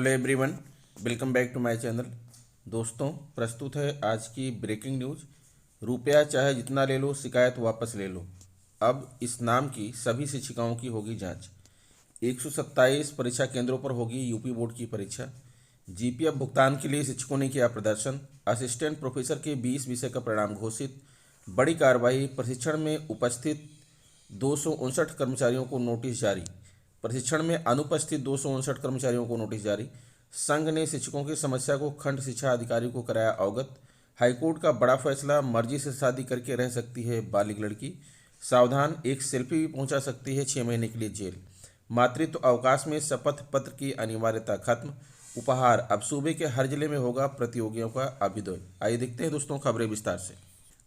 Hello everyone, welcome back to my channel. दोस्तों, प्रस्तुत है आज की ब्रेकिंग न्यूज़। रुपया चाहे जितना ले लो, शिकायत वापस ले लो। अब इस नाम की सभी शिक्षिकाओं की होगी जांच। 127 परीक्षा केंद्रों पर होगी यूपी बोर्ड की परीक्षा। जीपीएफ भुगतान के लिए शिक्षकों ने किया प्रदर्शन। असिस्टेंट प्रोफेसर के 20 विषय का परिणाम घोषित। बड़ी कार्रवाई, प्रशिक्षण में उपस्थित 259 कर्मचारियों को नोटिस जारी। प्रशिक्षण में अनुपस्थित 259 कर्मचारियों को नोटिस जारी। संघ ने शिक्षकों की समस्या को खंड शिक्षा अधिकारी को कराया अवगत। हाईकोर्ट का बड़ा फैसला, मर्जी से शादी करके रह सकती है बालिग लड़की। सावधान, एक सेल्फी भी पहुंचा सकती है 6 महीने के लिए जेल। मातृत्व अवकाश में शपथ पत्र की अनिवार्यता खत्म। उपहार, अब सूबे के हर जिले में होगा प्रतियोगियों का अभ्युदय। आइए देखते हैं दोस्तों खबरें विस्तार से।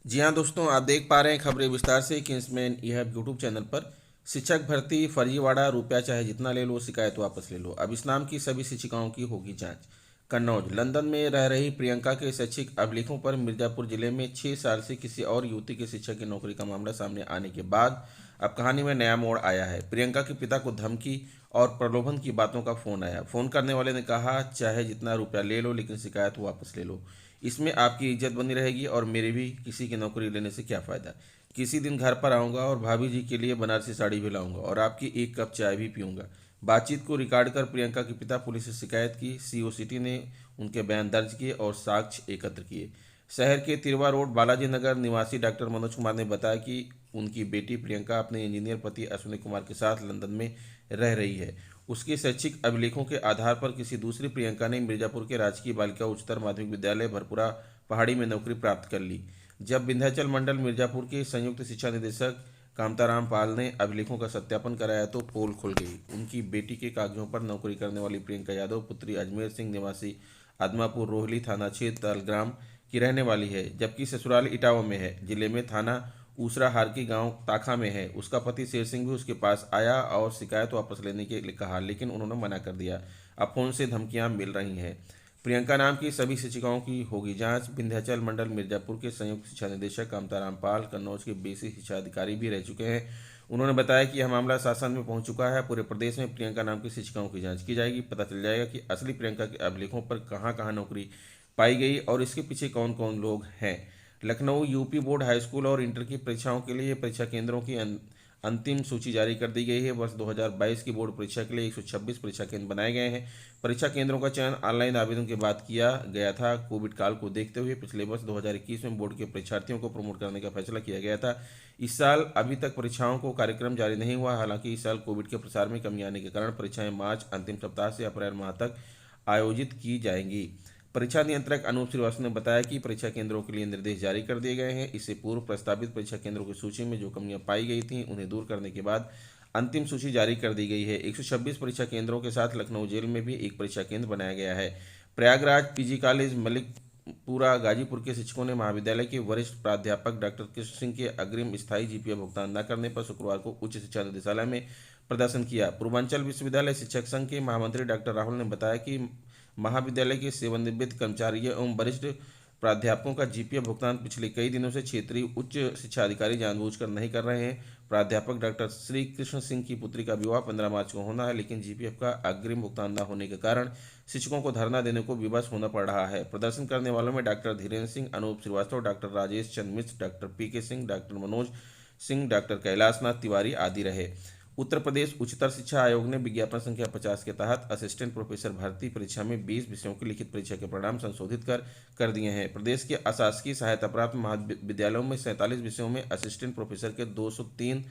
जी हाँ दोस्तों, आप देख पा रहे हैं खबरें विस्तार से किंग्समैन यह यूट्यूब चैनल पर। शिक्षक भर्ती फर्जीवाड़ा, रुपया चाहे जितना ले लो, शिकायत वापस ले लो। अब इस नाम की सभी शिक्षिकाओं की होगी जांच। कन्नौज, लंदन में रह रही प्रियंका के शैक्षिक अभिलेखों पर मिर्जापुर जिले में 6 साल से किसी और युवती के शिक्षक की नौकरी का मामला सामने आने के बाद अब कहानी में नया मोड़ आया है। प्रियंका के पिता को धमकी और प्रलोभन की बातों का फोन आया। फोन करने वाले ने कहा, चाहे जितना रुपया ले लो, लेकिन शिकायत वापस ले लो। इसमें आपकी इज्जत बनी रहेगी और मेरी भी। किसी की नौकरी लेने से क्या फ़ायदा। किसी दिन घर पर आऊँगा और भाभी जी के लिए बनारसी साड़ी भी लाऊंगा और आपकी एक कप चाय भी पीऊँगा। बातचीत को रिकॉर्ड कर प्रियंका के पिता पुलिस से शिकायत की। सीओ सिटी ने उनके बयान दर्ज किए और साक्ष्य एकत्र किए। शहर के तिरवा रोड बालाजी नगर निवासी डॉक्टर मनोज कुमार ने बताया कि उनकी बेटी प्रियंका अपने इंजीनियर पति अश्विनी कुमार के साथ लंदन में रह रही है। उसके शैक्षिक अभिलेखों के आधार पर किसी दूसरी प्रियंका ने मिर्जापुर के राजकीय बालिका उच्चतर माध्यमिक विद्यालय भरपुरा पहाड़ी में नौकरी प्राप्त कर ली। जब विंध्याचल मंडल मिर्जापुर के संयुक्त शिक्षा निदेशक कामताराम पाल ने अभिलेखों का सत्यापन कराया तो पोल खुल गई। उनकी बेटी के कागजों पर नौकरी करने वाली प्रियंका यादव पुत्री अजमेर सिंह निवासी आदमापुर रोहली थाना क्षेत्र तलग्राम की रहने वाली है, जबकि ससुराल इटावा में है। जिले में थाना ऊसरा हारकी गांव ताखा में है। उसका पति शेर सिंह भी उसके पास आया और शिकायत वापस लेने के लिए कहा, लेकिन उन्होंने मना कर दिया। अब फोन से धमकियां मिल रही हैं। प्रियंका नाम की सभी शिक्षिकाओं की होगी जांच। विंध्याचल मंडल मिर्जापुर के संयुक्त शिक्षा निदेशक कामताराम पाल कन्नौज के बेसिक शिक्षा अधिकारी भी रह चुके हैं। उन्होंने बताया कि यह मामला शासन में पहुंच चुका है। पूरे प्रदेश में प्रियंका नाम की शिक्षिकाओं की जांच की जाएगी। पता चल जाएगा कि असली प्रियंका के अभिलेखों पर कहां कहां नौकरी पाई गई और इसके पीछे कौन कौन लोग हैं। लखनऊ यूपी बोर्ड हाईस्कूल और इंटर की परीक्षाओं के लिए परीक्षा केंद्रों की अंतिम सूची जारी कर दी गई है। वर्ष 2022 की बोर्ड परीक्षा के लिए 126 परीक्षा केंद्र बनाए गए हैं। परीक्षा केंद्रों का चयन ऑनलाइन आवेदन के बाद किया गया था। कोविड काल को देखते हुए पिछले वर्ष 2021 में बोर्ड के परीक्षार्थियों को प्रमोट करने का फैसला किया गया था। इस साल अभी तक परीक्षाओं को कार्यक्रम जारी नहीं हुआ। हालांकि इस साल कोविड के प्रसार में कमी आने के कारण परीक्षाएं मार्च अंतिम सप्ताह से अप्रैल माह तक आयोजित की जाएंगी। परीक्षा नियंत्रक अनूप श्रीवास्तव ने बताया कि परीक्षा केंद्रों के लिए निर्देश जारी कर दिए गए हैं। इससे पूर्व प्रस्तावित परीक्षा केंद्रों की सूची में जो कमियां पाई गई थीं, उन्हें दूर करने के बाद अंतिम सूची जारी कर दी गई है। 126 परीक्षा केंद्रों के साथ लखनऊ जेल में भी एक परीक्षा केंद्र बनाया गया है। प्रयागराज पीजी कॉलेज मलिकपुरा गाजीपुर के शिक्षकों ने महाविद्यालय के वरिष्ठ प्राध्यापक डॉक्टर कृष्ण सिंह के अग्रिम स्थायी जीपीएफ भुगतान न करने पर शुक्रवार को उच्च शिक्षा निदेशालय में प्रदर्शन किया। पूर्वांचल विश्वविद्यालय शिक्षक संघ के महामंत्री डॉक्टर राहुल ने बताया कि महाविद्यालय के सेवानिवृत्त कर्मचारियों एवं वरिष्ठ प्राध्यापकों का जीपीएफ भुगतान पिछले कई दिनों से क्षेत्रीय उच्च शिक्षा अधिकारी जानबूझकर नहीं कर रहे हैं। प्राध्यापक डॉक्टर श्री कृष्ण सिंह की पुत्री का विवाह 15 मार्च को होना है, लेकिन जीपीएफ का अग्रिम भुगतान न होने के कारण शिक्षकों को धरना देने को विवश होना पड़ रहा है। प्रदर्शन करने वालों में doctor Dhirendra Singh, Anoop Srivastava, doctor Rajesh Chandra Mishra, doctor पीके सिंह, डॉक्टर मनोज सिंह, डॉक्टर कैलाशनाथ तिवारी आदि रहे। उत्तर प्रदेश उच्चतर शिक्षा आयोग ने विज्ञापन संख्या 50 के तहत असिस्टेंट प्रोफेसर भर्ती परीक्षा में 20 विषयों की लिखित परीक्षा के परिणाम संशोधित कर दिए हैं। प्रदेश के अशासकीय सहायता प्राप्त महाविद्यालयों में 47 विषयों में असिस्टेंट प्रोफेसर के 203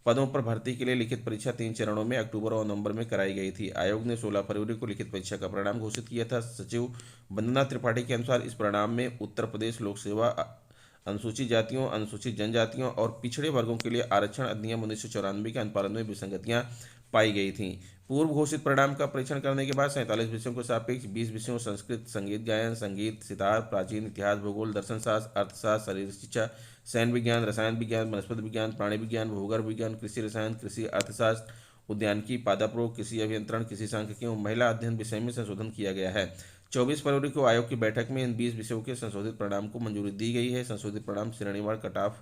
पदों पर भर्ती के लिए लिखित परीक्षा 3 चरणों में अक्टूबर और नवंबर में कराई गई थी। आयोग ने 16 फरवरी को लिखित परीक्षा का परिणाम घोषित किया था। सचिव वंदना त्रिपाठी के अनुसार इस परिणाम में उत्तर प्रदेश लोक सेवा अनुसूचित जातियों, अनुसूचित जनजातियों और पिछड़े वर्गों के लिए आरक्षण अधिनियम 1994 के अनुपालन में विसंगतियां पाई गई थीं। पूर्व घोषित परिणाम का परीक्षण करने के बाद 47 विषयों के सापेक्ष 20 विषयों संस्कृत, संगीत गायन, संगीत, सितार, प्राचीन इतिहास, भूगोल, दर्शन शास्त्र, अर्थशास्त्र, शरीर शिक्षा, सैन्य विज्ञान, रसायन विज्ञान, वनस्पति विज्ञान, प्राणी विज्ञान, भूगर्भ विज्ञान, कृषि रसायन, कृषि अर्थशास्त्र, उद्यानिकी, पादप, कृषि अभियंत्रण, कृषि सांख्यिकी एवं महिला अध्ययन विषय में संशोधन किया गया है। 24 फरवरी को आयोग की बैठक में इन 20 विषयों के संशोधित परिणाम को मंजूरी दी गई है। संशोधित परिणाम श्रेणीवार कट ऑफ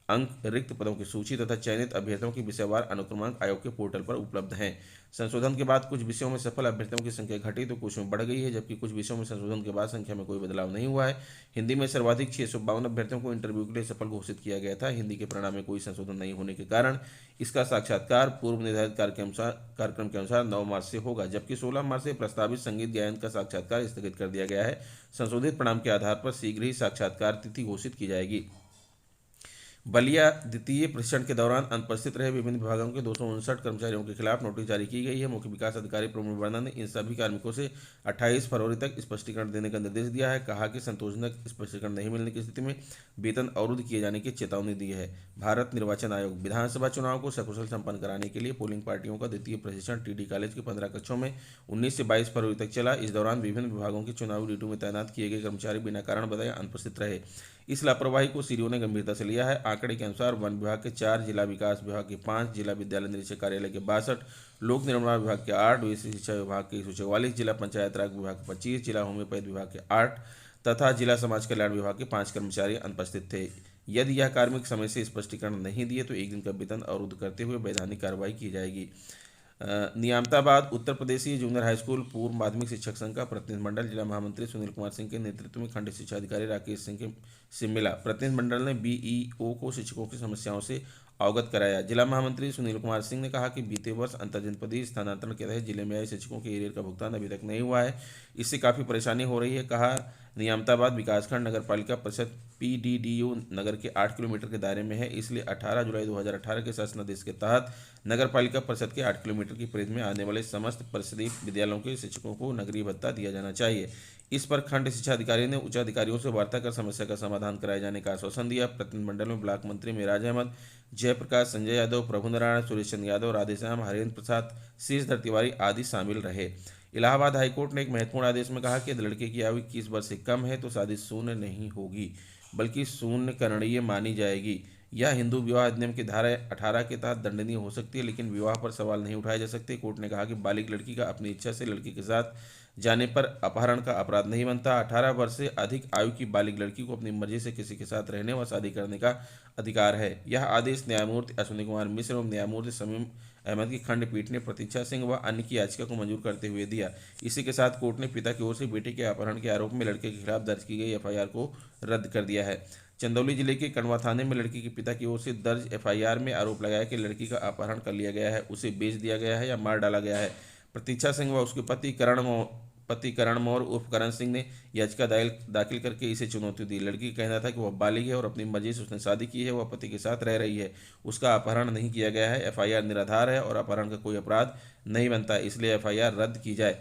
अंक रिक्त पदों की सूची तथा चयनित अभ्यर्थियों की विषयवार अनुक्रमांक आयोग के पोर्टल पर उपलब्ध हैं। संशोधन के बाद कुछ विषयों में सफल अभ्यर्थियों की संख्या घटी तो कुछ में बढ़ गई है, जबकि कुछ विषयों में संशोधन के बाद संख्या में कोई बदलाव नहीं हुआ है। हिंदी में सर्वाधिक 652 अभ्यर्थियों को इंटरव्यू के लिए सफल घोषित किया गया था। हिंदी के परिणाम में कोई संशोधन नहीं होने के कारण इसका साक्षात्कार पूर्व निर्धारित कार्यक्रम के अनुसार 9 मार्च से होगा, जबकि 16 मार्च से प्रस्तावित संगीत गायन का साक्षात्कार स्थगित कर दिया गया है। संशोधित परिणाम के आधार पर शीघ्र ही साक्षात्कार तिथि घोषित की जाएगी। बलिया द्वितीय प्रशिक्षण के दौरान अनुपस्थित रहे विभिन्न विभागों के 259 कर्मचारियों के खिलाफ नोटिस जारी की गई है। मुख्य विकास अधिकारी प्रमोद वर्मा ने इन सभी कार्मिकों से 28 फरवरी तक स्पष्टीकरण देने का निर्देश दिया है। कहा कि संतोषजनक स्पष्टीकरण नहीं मिलने की स्थिति में वेतन अवरुद्ध किए जाने की चेतावनी दी है। भारत निर्वाचन आयोग विधानसभा चुनाव को सकुशल संपन्न कराने के लिए पोलिंग पार्टियों का द्वितीय प्रशिक्षण टीडी कॉलेज की 15 कक्षों में 19 से 22 फरवरी तक चला। इस दौरान विभिन्न विभागों के चुनावी ड्यूटी में तैनात किए गए कर्मचारी बिना कारण बताए अनुपस्थित रहे। इस लापरवाही को सीडीओ ने गंभीरता से लिया है। आंकड़े के अनुसार वन विभाग के 4, जिला विकास विभाग के 5, जिला विद्यालय निरीक्षक कार्यालय के 62, लोक निर्माण विभाग के 8, विशेष शिक्षा विभाग के 144, जिला पंचायत राज विभाग के 25, जिला होम्योपैथ विभाग के 8 तथा जिला समाज कल्याण विभाग के 5 कर्मचारी अनुपस्थित थे। यदि यह कार्मिक समय से स्पष्टीकरण नहीं दिए तो 1 दिन का वेतन अवरुद्ध करते हुए वैधानिक कार्रवाई की जाएगी। नियामताबाद उत्तर प्रदेशीय जूनियर हाई स्कूल पूर्व माध्यमिक शिक्षक संघ का प्रतिनिधिमंडल जिला महामंत्री सुनील कुमार सिंह के नेतृत्व में खंड शिक्षा अधिकारी राकेश सिंह से मिला। प्रतिनिधिमंडल ने बीईओ को शिक्षकों की समस्याओं से अवगत कराया। जिला महामंत्री सुनील कुमार सिंह ने कहा कि बीते वर्ष अंतरजनपदीय स्थानांतरण के तहत जिले में आए शिक्षकों के एरियर का भुगतान अभी तक नहीं हुआ है, इससे काफ़ी परेशानी हो रही है। कहा नियामताबाद विकासखंड नगर पालिका परिषद पीडीडीयू नगर के 8 किलोमीटर के दायरे में है, इसलिए 18 जुलाई 2018 के शासनादेश के तहत नगर पालिका परिषद के 8 किलोमीटर की परिधि में आने वाले समस्त परिषदीय विद्यालयों के शिक्षकों को नगरीय भत्ता दिया जाना चाहिए। इस पर खंड शिक्षा अधिकारी ने उच्च अधिकारियों से वार्ता कर समस्या का समाधान कराए जाने का आश्वासन दिया। प्रतिनिधिमंडल में ब्लॉक मंत्री मेराज अहमद, जयप्रकाश, संजय यादव, प्रभुनारायण, सुरेश चंद्र यादव, राधेश्याम, हरेंद्र प्रसाद, शीर्षधर तिवारी आदि शामिल रहे। इलाहाबाद हाईकोर्ट ने एक महत्वपूर्ण आदेश में कहा कि यदि लड़के की आयु 21 वर्ष से कम है तो शादी शून्य नहीं होगी बल्कि शून्य करणीय मानी जाएगी। यह हिंदू विवाह अधिनियम की धारा 18 के तहत दंडनीय हो सकती है, लेकिन विवाह पर सवाल नहीं उठाए जा सकते। कोर्ट ने कहा कि बालिग लड़की का अपनी इच्छा से लड़के के साथ जाने पर अपहरण का अपराध नहीं बनता। 18 वर्ष से अधिक आयु की बालिग लड़की को अपनी मर्जी से किसी के साथ रहने व शादी करने का अधिकार है। यह आदेश न्यायमूर्ति अश्विनी कुमार मिश्र एवं न्यायमूर्ति शमीम अहमद की खंडपीठ ने प्रतीक्षा सिंह व अन्य की याचिका को मंजूर करते हुए दिया। इसी के साथ कोर्ट ने पिता की ओर से बेटे के अपहरण के आरोप में लड़के के खिलाफ दर्ज की गई एफआईआर को रद्द कर दिया है। चंदौली जिले के कड़वा थाने में लड़की के पिता की ओर से दर्ज एफआईआर में आरोप लगाया कि लड़की का अपहरण कर लिया गया है, उसे बेच दिया गया है या मार डाला गया है। प्रतीक्षा सिंह व उसके पति करण मौर्य उर्फ करण सिंह ने याचिका दाखिल करके इसे चुनौती दी। लड़की का कहना था कि वह बालिग है और अपनी मर्जी से उसने शादी की है, वह पति के साथ रह रही है, उसका अपहरण नहीं किया गया है, एफआईआर निराधार है और अपहरण का कोई अपराध नहीं बनता, इसलिए एफआईआर रद्द की जाए।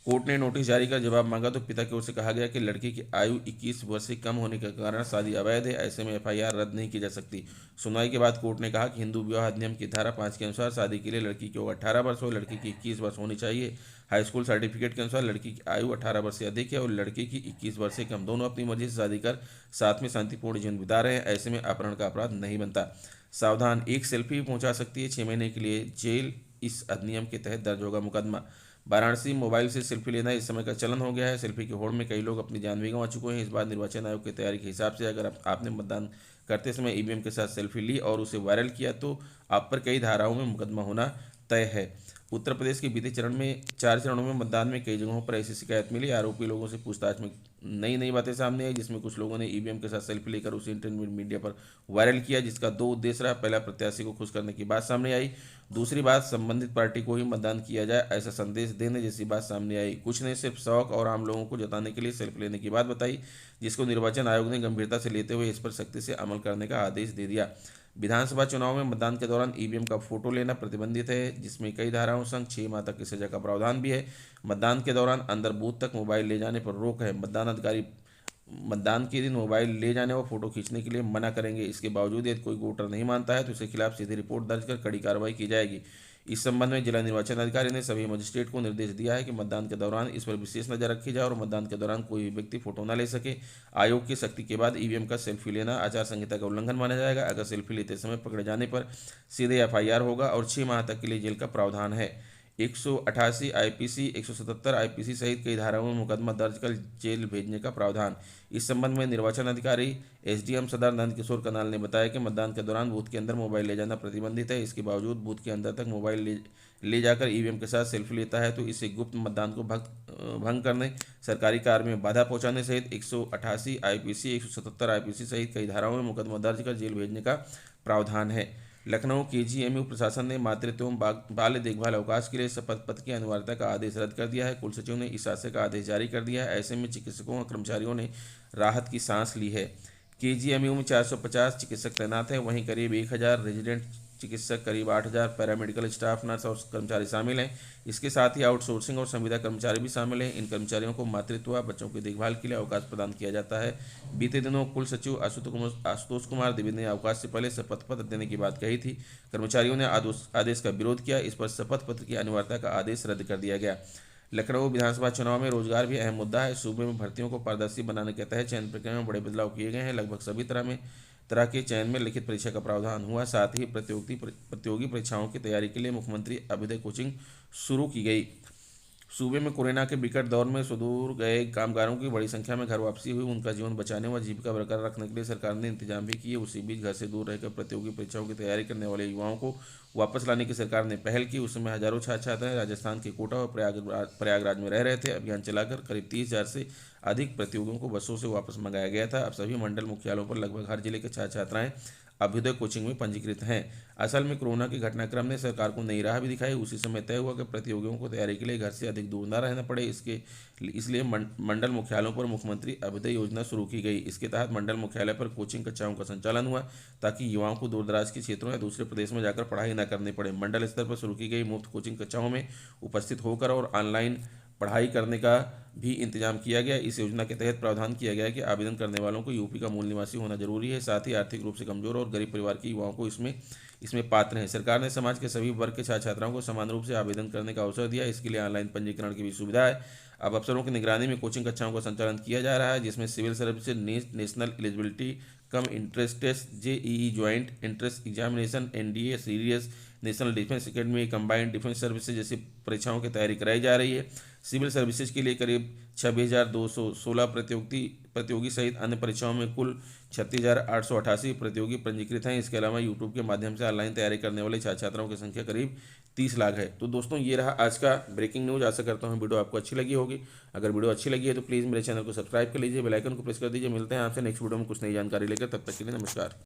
कोर्ट ने नोटिस जारी कर जवाब मांगा तो पिता की ओर से कहा गया कि लड़की की आयु 21 वर्ष से कम होने के कारण शादी अवैध है, ऐसे में एफआईआर रद्द नहीं की जा सकती। सुनवाई के बाद कोर्ट ने कहा कि हिंदू विवाह अधिनियम की धारा 5 के अनुसार शादी के लिए लड़की की उम्र 18 वर्ष हो, लड़की की 21 वर्ष होनी चाहिए। हाई स्कूल सर्टिफिकेट के अनुसार लड़की की आयु 18 वर्ष से अधिक है और लड़के की 21 वर्ष से कम, दोनों अपनी मर्जी से शादी कर साथ में शांतिपूर्ण जीवन बिता रहे हैं, ऐसे में अपहरण का अपराध नहीं बनता। सावधान, एक सेल्फी भी पहुंचा सकती है 6 महीने के लिए जेल, इस अधिनियम के तहत दर्ज होगा मुकदमा। वाराणसी मोबाइल से सेल्फी लेना इस समय का चलन हो गया है। सेल्फी की होड़ में कई लोग अपनी जान भी गंवा चुके हैं। इस बार निर्वाचन आयोग की तैयारी के हिसाब से अगर आपने मतदान करते समय ईवीएम के साथ सेल्फी ली और उसे वायरल किया तो आप पर कई धाराओं में मुकदमा होना तय है। उत्तर प्रदेश के बीते 4 चरणों में मतदान में कई जगहों पर ऐसी शिकायत मिली। आरोपी लोगों से पूछताछ में नई बातें सामने आई, जिसमें कुछ लोगों ने ईवीएम के साथ सेल्फी लेकर उसे इंटरनेट मीडिया पर वायरल किया, जिसका 2 उद्देश्य रहा। पहला, प्रत्याशी को खुश करने की बात सामने आई। दूसरी बात, संबंधित पार्टी को ही मतदान किया जाए ऐसा संदेश देने जैसी बात सामने आई। कुछ ने सिर्फ शौक और आम लोगों को जताने के लिए सेल्फी लेने की बात बताई, जिसको निर्वाचन आयोग ने गंभीरता से लेते हुए इस पर सख्ती से अमल करने का आदेश दे दिया। विधानसभा चुनाव में मतदान के दौरान ईवीएम का फोटो लेना प्रतिबंधित है, जिसमें कई धाराओं संग 6 माह तक की सजा का प्रावधान भी है। मतदान के दौरान अंदर बूथ तक मोबाइल ले जाने पर रोक है। मतदान अधिकारी मतदान के दिन मोबाइल ले जाने व फोटो खींचने के लिए मना करेंगे। इसके बावजूद यदि कोई वोटर नहीं मानता है तो इसके खिलाफ सीधी रिपोर्ट दर्ज कर कड़ी कार्रवाई की जाएगी। इस संबंध में जिला निर्वाचन अधिकारी ने सभी मजिस्ट्रेट को निर्देश दिया है कि मतदान के दौरान इस पर विशेष नजर रखी जाए और मतदान के दौरान कोई भी व्यक्ति फोटो न ले सके। आयोग की सख्ती के बाद ईवीएम का सेल्फी लेना आचार संहिता का उल्लंघन माना जाएगा। अगर सेल्फी लेते समय पकड़े जाने पर सीधे एफआईआर होगा और 6 माह तक के लिए जेल का प्रावधान है। 188 आईपीसी, 177 आईपीसी सहित कई धाराओं में मुकदमा दर्ज कर जेल भेजने का प्रावधान। इस संबंध में निर्वाचन अधिकारी एसडीएम सदर नंदकिशोर कनाल ने बताया कि मतदान के दौरान बूथ के अंदर मोबाइल ले जाना प्रतिबंधित है। इसके बावजूद बूथ के अंदर तक मोबाइल ले जाकर ईवीएम के साथ सेल्फी लेता है तो इसे गुप्त मतदान को भंग करने, सरकारी कार्य में बाधा पहुंचाने सहित 188 आईपीसी, 177 आईपीसी सहित कई धाराओं में मुकदमा दर्ज कर जेल भेजने का प्रावधान है। लखनऊ केजीएमयू प्रशासन ने मातृत्व एवं बाल देखभाल अवकाश के लिए शपथ पत्र की अनिवार्यता का आदेश रद्द कर दिया है। कुल सचिव ने इस आशय का आदेश जारी कर दिया है। ऐसे में चिकित्सकों और कर्मचारियों ने राहत की सांस ली है। केजीएमयू में 450 चिकित्सक तैनात हैं, वहीं करीब 1000 रेजिडेंट चिकित्सक, करीब 8000 पैरामेडिकल स्टाफ, नर्स और कर्मचारी शामिल हैं। इसके साथ ही आउटसोर्सिंग और संविदा कर्मचारी भी शामिल हैं। इन कर्मचारियों को मातृत्व बच्चों की देखभाल के लिए अवकाश प्रदान किया जाता है। बीते दिनों कुल सचिव आशुतोष कुमार द्विवेदी ने अवकाश से पहले शपथ पत्र देने की बात कही थी। कर्मचारियों ने आदेश का विरोध किया। इस पर शपथ पत्र की अनिवार्यता का आदेश रद्द कर दिया गया। लखनऊ विधानसभा चुनाव में रोजगार भी अहम मुद्दा है। सूबे में भर्तियों को पारदर्शी बनाने के तहत चयन प्रक्रिया में बड़े बदलाव किए गए हैं। लगभग सभी तरह के चयन में लिखित परीक्षा का प्रावधान हुआ। साथ ही प्रतियोगी परीक्षाओं की तैयारी के लिए मुख्यमंत्री अभ्युदय कोचिंग शुरू की गई। सूबे में कोरोना के विकट दौर में सुदूर गए कामगारों की बड़ी संख्या में घर वापसी हुई। उनका जीवन बचाने व जीविका बरकरार रखने के लिए सरकार ने इंतजाम भी किए। उसी बीच घर से दूर रहकर प्रतियोगी परीक्षाओं की तैयारी करने वाले युवाओं को वापस लाने की सरकार ने पहल की। उस समय हजारों छात्र छात्राएं राजस्थान के कोटा और प्रयागराज में रह रहे थे। अभियान चलाकर करीब 30,000 से अधिक प्रतियोगियों को बसों से वापस मंगाया गया था। अब सभी मंडल मुख्यालयों पर लगभग हर जिले के छात्र छात्राएं अभ्युदय कोचिंग में पंजीकृत हैं। असल में कोरोना के घटनाक्रम ने सरकार को नई राह भी दिखाई। उसी समय तय हुआ कि प्रतियोगियों को तैयारी के लिए घर से अधिक दूर न रहना पड़े। इसलिए मंडल मुख्यालयों पर मुख्यमंत्री अभ्युदय योजना शुरू की गई। इसके तहत मंडल मुख्यालय पर कोचिंग कक्षाओं का संचालन हुआ ताकि युवाओं को दूर दराज के क्षेत्रों या दूसरे प्रदेश में जाकर पढ़ाई न करनी पड़े। मंडल स्तर पर शुरू की गई मुफ्त कोचिंग कक्षाओं में उपस्थित होकर और ऑनलाइन पढ़ाई करने का भी इंतजाम किया गया। इस योजना के तहत प्रावधान किया गया कि आवेदन करने वालों को यूपी का मूल निवासी होना जरूरी है। साथ ही आर्थिक रूप से कमजोर और गरीब परिवार के युवाओं को इसमें पात्र हैं। सरकार ने समाज के सभी वर्ग के छात्र छात्राओं को समान रूप से आवेदन करने का अवसर दिया। इसके लिए ऑनलाइन पंजीकरण की भी सुविधा है। अब अफसरों की निगरानी में कोचिंग कक्षाओं का संचालन किया जा रहा है, जिसमें civil services, national eligibility cum entrance test, JEE joint entrance examination, NDA serious, national defence academy, combined defence services जैसी परीक्षाओं की तैयारी कराई जा रही है। सिविल सर्विसेज के लिए करीब 26,216 प्रतियोगी सहित अन्य परीक्षाओं में कुल 36,888 प्रतियोगी पंजीकृत हैं। इसके अलावा यूट्यूब के माध्यम से ऑनलाइन तैयारी करने वाले छात्र छात्राओं की संख्या करीब 30 लाख है। तो दोस्तों, ये रहा आज का ब्रेकिंग न्यूज़। आशा करता हूँ वीडियो आपको अच्छी लगी होगी। अगर वीडियो अच्छी लगी है तो प्लीज़ मेरे चैनल को सब्सक्राइब कर लीजिए, बेल आइकन को प्रेस कर दीजिए। मिलते हैं आपसे नेक्स्ट वीडियो में कुछ नई जानकारी लेकर। तब तक के लिए नमस्कार।